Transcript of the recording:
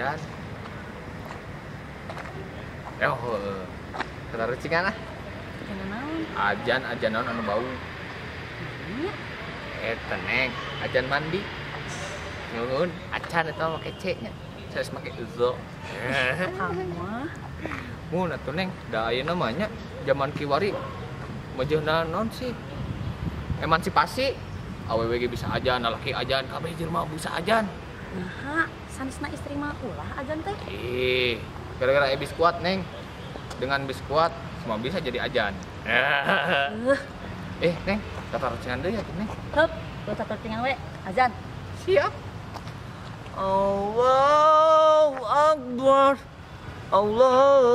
ajan. Kata recingan ah. Kenapa naon? Ajan naon anu bau. Iya. Teneng, ajan mandi. Nyungun, acan eta make C-nya. Saya make uzo. Kamu mah. Mun atuh neng, da ayeuna mah nya zaman kiwari. Majeunna naon sih? Emansipasi. Awewe ge bisa ajan, lalaki ajan, kabeh jelema bisa ajan. Nah, sanesna istri mah ulah ajan teh. Gara-gara biskuat neng. Dengan biskuat semua bisa jadi ajan. Neng, tata recengan deui atuh neng. Heup, gua catat tinggal we, azan. Siap. Allahu Akbar. Allah